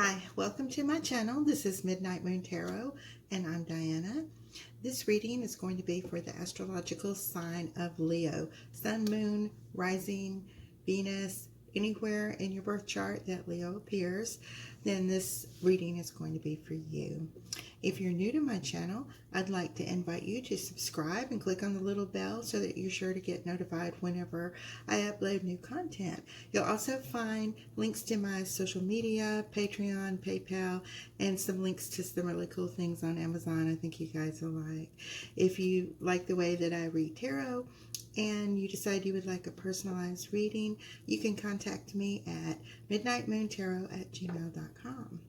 Hi, welcome to my channel. This is Midnight Moon Tarot, and I'm Diana. This reading is going to be for the astrological sign of Leo. Sun, Moon, Rising, Venus, anywhere in your birth chart that Leo appears, then this reading is going to be for you. If you're new to my channel, I'd like to invite you to subscribe and click on the little bell so that you're sure to get notified whenever I upload new content. You'll also find links to my social media, Patreon, PayPal, and some links to some really cool things on Amazon I think you guys will like. If you like the way that I read tarot and you decide you would like a personalized reading, you can contact me at midnightmoontarot@gmail.com.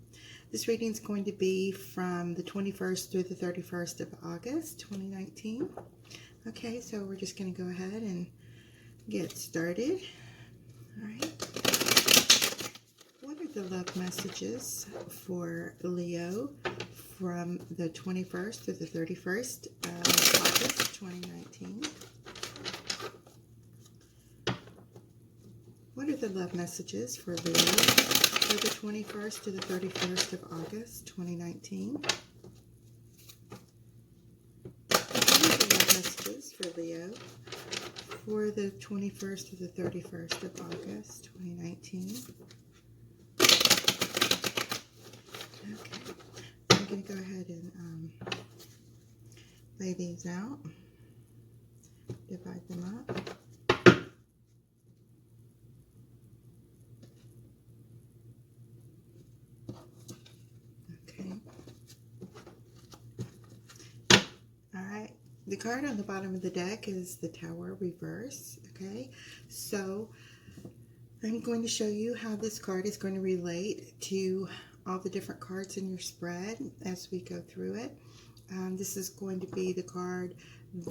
This reading is going to be from the 21st through the 31st of August, 2019. Okay, so we're just going to go ahead and get started. All right. What are the love messages for Leo from the 21st through the 31st of August, 2019? What are the love messages for Leo for the 21st to the 31st of August, 2019? What are the love messages for Leo for the 21st to the 31st of August, 2019? Okay, I'm going to go ahead and lay these out, divide them up. The card on the bottom of the deck is the Tower reverse, okay? So I'm going to show you how this card is going to relate to all the different cards in your spread as we go through it. This is going to be the card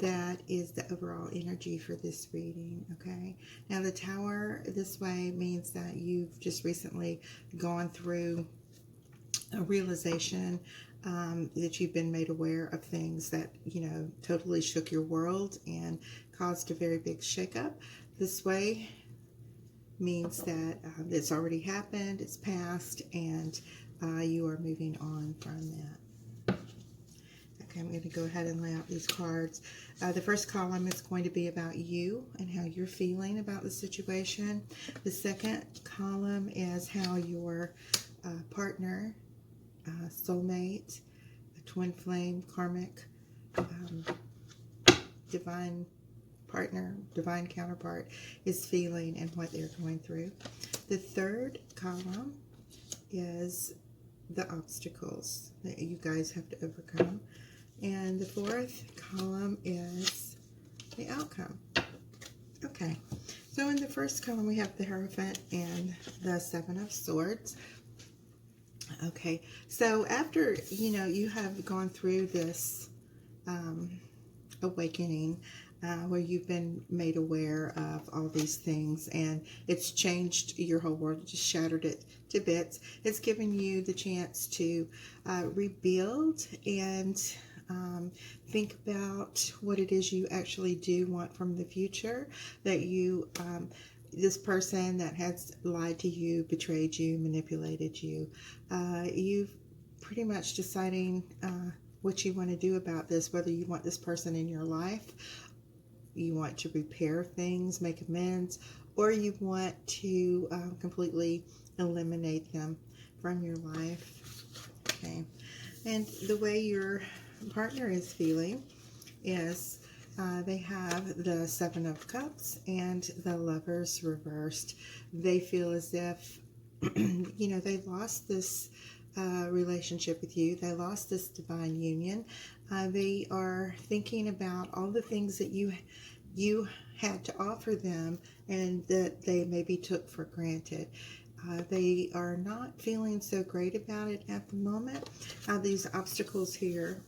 that is the overall energy for this reading, okay? Now the Tower this way means that you've just recently gone through a realization that you've been made aware of things that, you know, totally shook your world and caused a very big shakeup. This way means that it's already happened, it's past, and you are moving on from that. Okay, I'm going to go ahead and lay out these cards. The first column is going to be about you and how you're feeling about the situation. The second column is how your partner, soulmate, a twin flame, karmic, divine partner, divine counterpart is feeling and what they're going through. The third column is the obstacles that you guys have to overcome. And the fourth column is the outcome. Okay, so in the first column we have the Hierophant and the Seven of Swords. Okay, so after, you know, you have gone through this awakening where you've been made aware of all these things and it's changed your whole world, it just shattered it to bits. It's given you the chance to rebuild and think about what it is you actually do want from the future, that you this person that has lied to you, betrayed you, manipulated you, you've pretty much deciding what you want to do about this, whether you want this person in your life, you want to repair things, make amends, or you want to completely eliminate them from your life. Okay, and the way your partner is feeling is they have the Seven of Cups and the Lovers reversed. They feel as if, you know, they lost this relationship with you. They lost this divine union. They are thinking about all the things that you had to offer them and that they maybe took for granted. They are not feeling so great about it at the moment. These obstacles here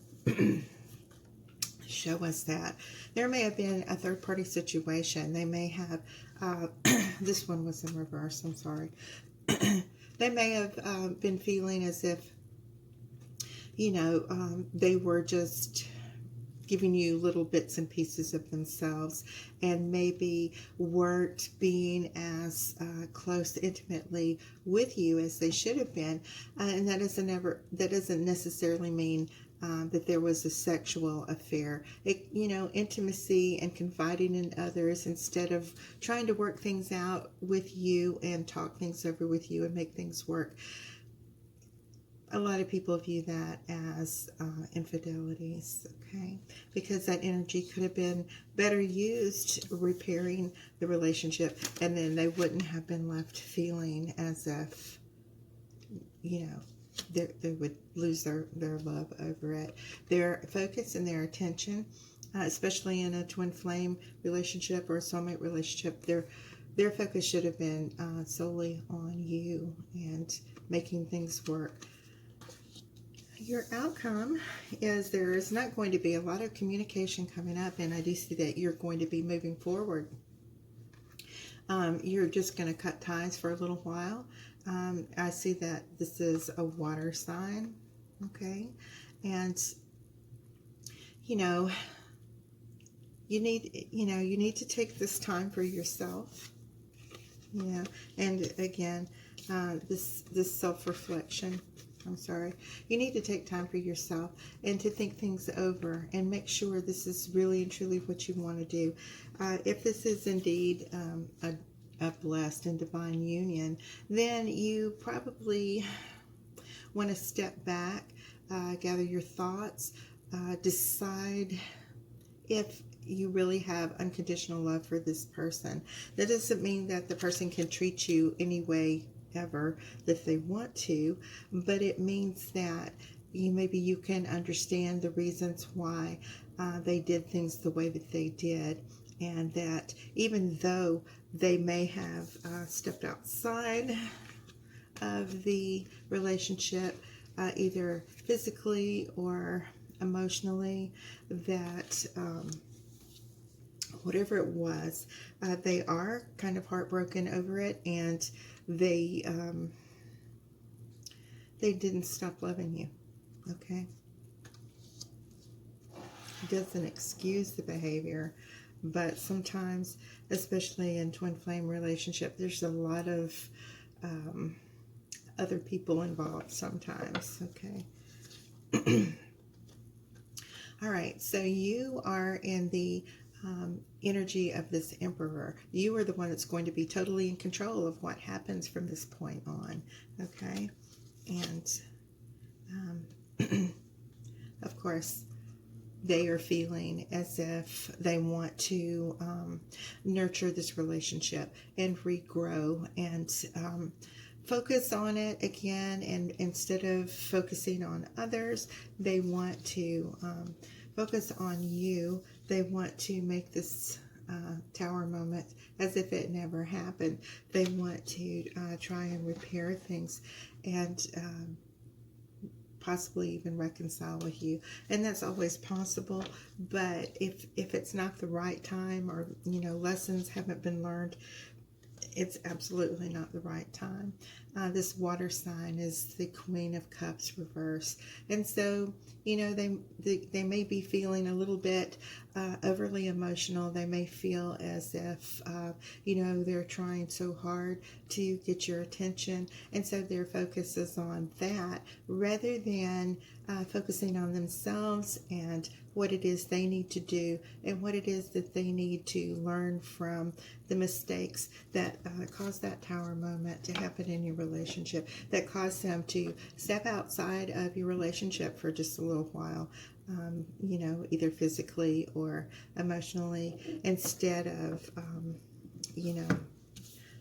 show us that there may have been a third-party situation. They may have, this one was in reverse, I'm sorry. They may have been feeling as if, you know, they were just giving you little bits and pieces of themselves, and maybe weren't being as close intimately with you as they should have been. And that doesn't necessarily mean that there was a sexual affair. Intimacy and confiding in others instead of trying to work things out with you and talk things over with you and make things work. A lot of people view that as infidelities, okay? Because that energy could have been better used repairing the relationship, and then they wouldn't have been left feeling as if, they would lose their love over it. Their focus and their attention, especially in a twin flame relationship or a soulmate relationship, their focus should have been solely on you and making things work. Your outcome is there is not going to be a lot of communication coming up, and I do see that you're going to be moving forward. You're just going to cut ties for a little while. I see that this is a water sign, okay? And, you need to take this time for yourself. And again, this self-reflection. You need to take time for yourself and to think things over and make sure this is really and truly what you want to do. If this is indeed a blessed and divine union, then you probably want to step back, gather your thoughts, decide if you really have unconditional love for this person. That doesn't mean that the person can treat you any way ever that they want to, but it means that maybe you can understand the reasons why they did things the way that they did, and that even though they may have stepped outside of the relationship, either physically or emotionally, that whatever it was, they are kind of heartbroken over it, and they didn't stop loving you, okay? It doesn't excuse the behavior, but sometimes, especially in twin flame relationship, there's a lot of other people involved sometimes, okay? All right, so you are in the energy of this emperor. You are the one that's going to be totally in control of what happens from this point on, okay? And of course, they are feeling as if they want to nurture this relationship and regrow and focus on it again. And instead of focusing on others, they want to focus on you. They want to make this tower moment as if it never happened. They want to try and repair things and possibly even reconcile with you. And that's always possible, but if it's not the right time, or lessons haven't been learned, it's absolutely not the right time. This water sign is the Queen of Cups reverse, and so they may be feeling a little bit overly emotional. They may feel as if they're trying so hard to get your attention, and so their focus is on that rather than focusing on themselves and what it is they need to do and what it is that they need to learn from the mistakes that caused that tower moment to happen in your relationship, that caused them to step outside of your relationship for just a little while, either physically or emotionally, instead of,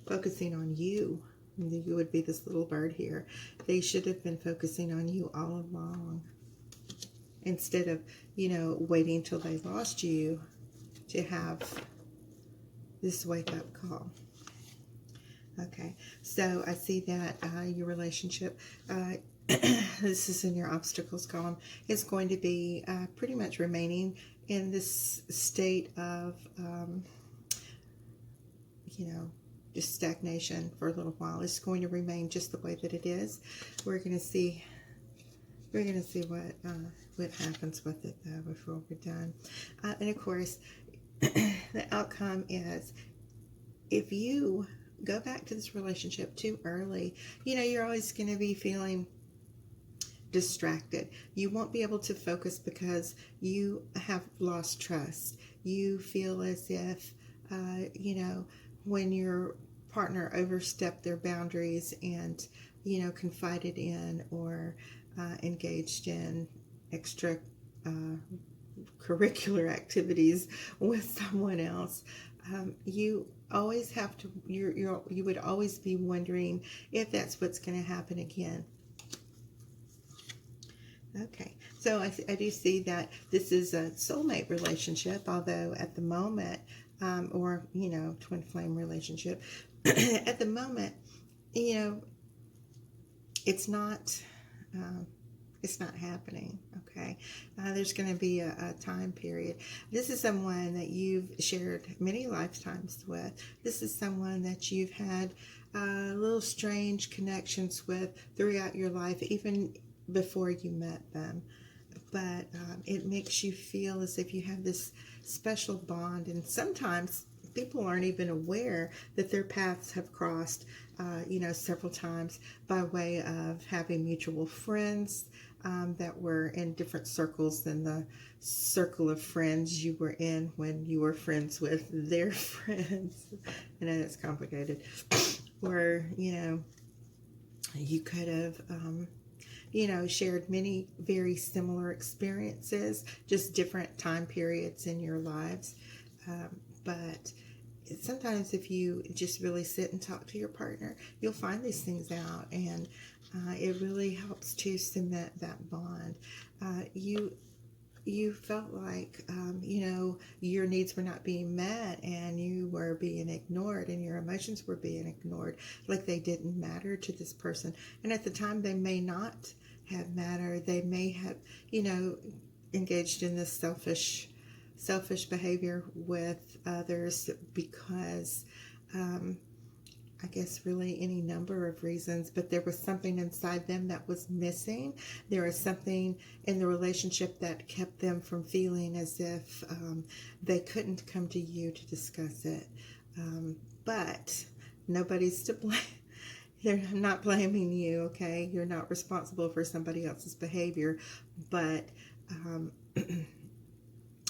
focusing on you. You would be this little bird here. They should have been focusing on you all along, instead of, waiting till they lost you to have this wake-up call. Okay, so I see that your relationship, this is in your obstacles column, is going to be pretty much remaining in this state of, just stagnation for a little while. It's going to remain just the way that it is. We're going to see We're going to see what happens with it, though, before we're done. And, of course, the outcome is if you go back to this relationship too early, you're always going to be feeling distracted. You won't be able to focus because you have lost trust. You feel as if, when your partner overstepped their boundaries and, confided in or engaged in extra curricular activities with someone else, you always have to, you would always be wondering if that's what's going to happen again. Okay, so I do see that this is a soulmate relationship, although at the moment, or, twin flame relationship, at the moment, it's not happening. Okay, there's going to be a time period. This is someone that you've shared many lifetimes with. This is someone that you've had little strange connections with throughout your life, even before you met them. But it makes you feel as if you have this special bond, and sometimes people aren't even aware that their paths have crossed, several times by way of having mutual friends that were in different circles than the circle of friends you were in when you were friends with their friends. I know that's complicated. Or, you could have, shared many very similar experiences, just different time periods in your lives. But sometimes if you just really sit and talk to your partner, you'll find these things out, and it really helps to cement that bond. You felt like, your needs were not being met, and you were being ignored, and your emotions were being ignored, like they didn't matter to this person. And at the time, they may not have mattered. They may have, engaged in this selfish behavior with others because, I guess really any number of reasons, but there was something inside them that was missing. There was something in the relationship that kept them from feeling as if they couldn't come to you to discuss it. But nobody's to blame. They're not blaming you, okay? You're not responsible for somebody else's behavior, but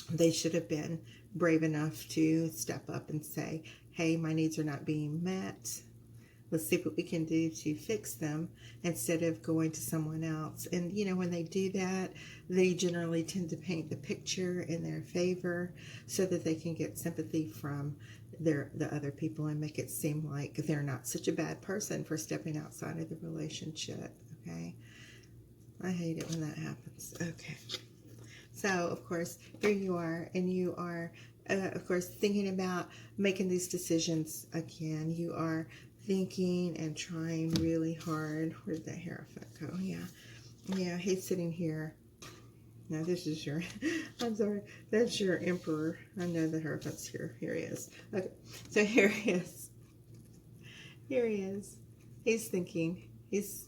they should have been brave enough to step up and say, hey, my needs are not being met. Let's see what we can do to fix them, instead of going to someone else. And, when they do that, they generally tend to paint the picture in their favor so that they can get sympathy from the other people and make it seem like they're not such a bad person for stepping outside of the relationship, okay? I hate it when that happens. Okay. So, of course, here you are, and you are, of course, thinking about making these decisions again. You are thinking and trying really hard. Where'd that Hierophant go? Yeah, he's sitting here. No, this is your, I'm sorry, that's your Emperor. I know the Hierophant's here. Here he is. Okay, so here he is. Here he is. He's thinking. He's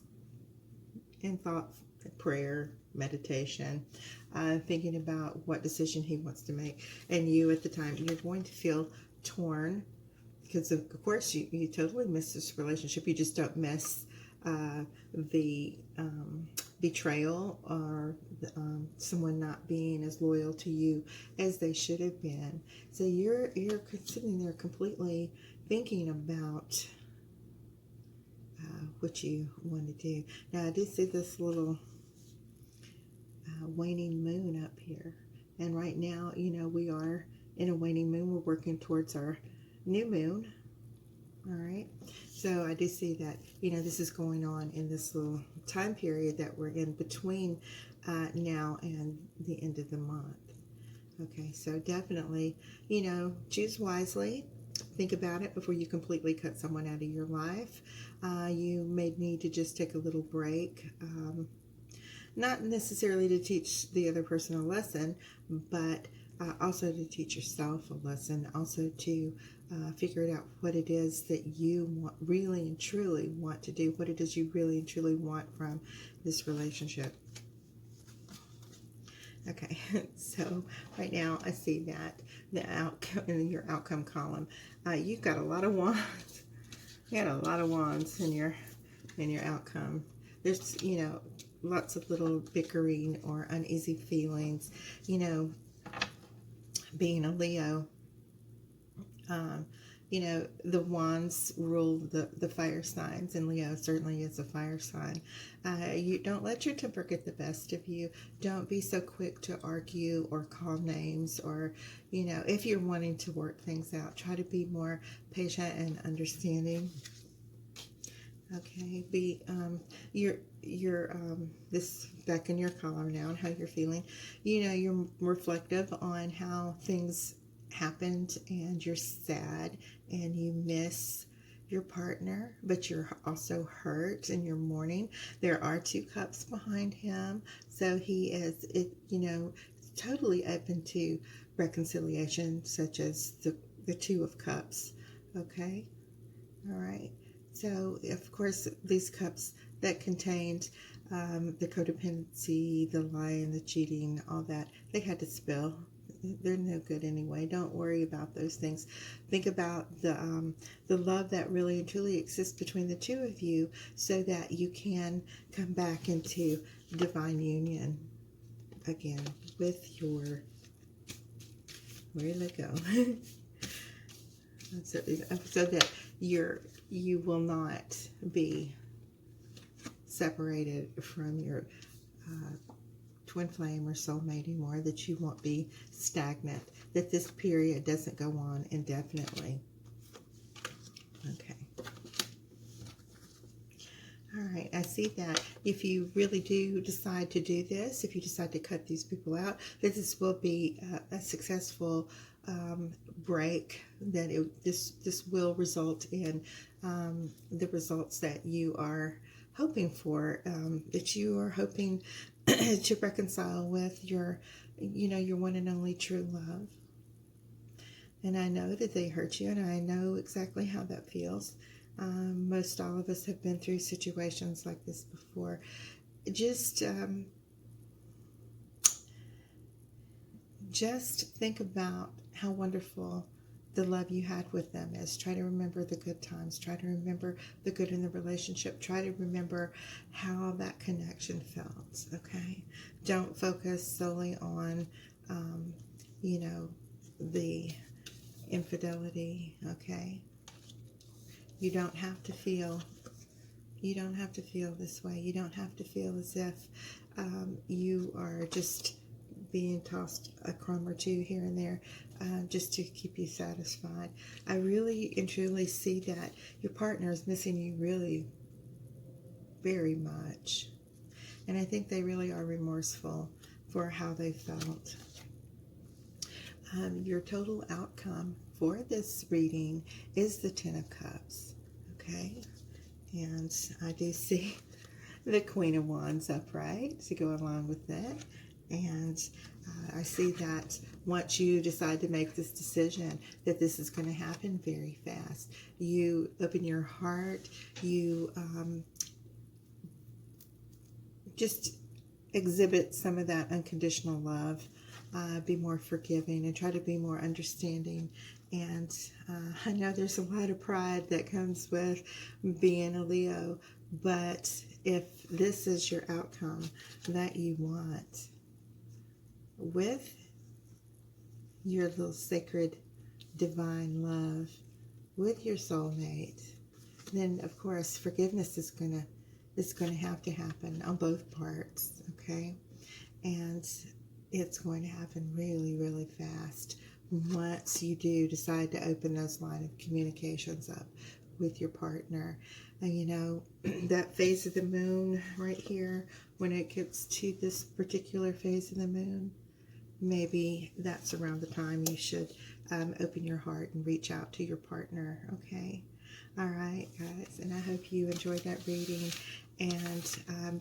in thought, prayer, meditation, thinking about what decision he wants to make. And you, at the time, you're going to feel torn because, of course, you totally miss this relationship. You just don't miss the betrayal or someone not being as loyal to you as they should have been. So you're sitting there completely thinking about what you want to do. Now, I do see this little waning moon up here, and right now, we are in a waning moon. We're working towards our new moon. All right, so I do see that this is going on in this little time period that we're in between now and the end of the month. Okay, so definitely choose wisely. Think about it before you completely cut someone out of your life. You may need to just take a little break. Not necessarily to teach the other person a lesson, but also to teach yourself a lesson. Also to figure out what it is that you really and truly want to do. What it is you really and truly want from this relationship. Okay, so right now I see that the outcome in your outcome column, you've got a lot of wands. You got a lot of wands in your outcome. There's, lots of little bickering or uneasy feelings. Being a Leo, um, the wands rule the fire signs, and Leo certainly is a fire sign. You don't let your temper get the best of you. Don't be so quick to argue or call names, or, if you're wanting to work things out, try to be more patient and understanding. Okay, this back in your column now and how you're feeling. You're reflective on how things happened, and you're sad and you miss your partner, but you're also hurt and you're mourning. There are 2 cups behind him, so he is totally open to reconciliation, such as the 2 of cups. Okay, all right. So, of course, these cups that contained the codependency, the lying, the cheating, all that, they had to spill. They're no good anyway. Don't worry about those things. Think about the love that really and truly exists between the 2 of you, so that you can come back into divine union again with your, where did it go? so that you will not be separated from your twin flame or soulmate anymore, that you won't be stagnant, that this period doesn't go on indefinitely. Okay. All right, I see that if you really do decide to do this, if you decide to cut these people out, that this will be a successful break, that this will result in the results that you are hoping for, that you are hoping to reconcile with your one and only true love. And I know that they hurt you, and I know exactly how that feels. Most all of us have been through situations like this before. Just think about how wonderful the love you had with them is. Try to remember the good times. Try to remember the good in the relationship. Try to remember how that connection felt, okay? Don't focus solely on, the infidelity, okay? You don't have to feel this way. You don't have to feel as if you are just being tossed a crumb or 2 here and there just to keep you satisfied. I really and truly see that your partner is missing you really very much. And I think they really are remorseful for how they felt. Your total outcome for this reading is the 10 of Cups, okay? And I do see the Queen of Wands upright to go along with that. And I see that once you decide to make this decision, that this is going to happen very fast. You open your heart, you just exhibit some of that unconditional love. Be more forgiving and try to be more understanding. And I know there's a lot of pride that comes with being a Leo, but if this is your outcome that you want with your little sacred divine love, with your soulmate, then of course forgiveness is gonna have to happen on both parts, okay? And it's going to happen really, really fast once you do decide to open those line of communications up with your partner. And that phase of the moon right here, when it gets to this particular phase of the moon, maybe that's around the time you should open your heart and reach out to your partner, okay? All right, guys, and I hope you enjoyed that reading. And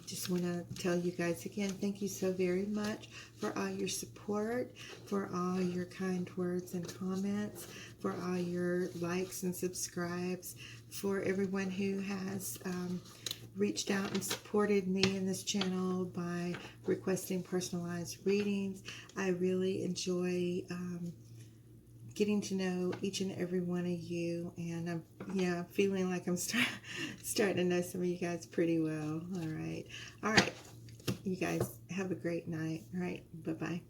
just want to tell you guys again, thank you so very much for all your support, for all your kind words and comments, for all your likes and subscribes, for everyone who has reached out and supported me in this channel by requesting personalized readings. I really enjoy getting to know each and every one of you, and I'm feeling like I'm starting to know some of you guys pretty well. All right, you guys have a great night. All right, bye-bye.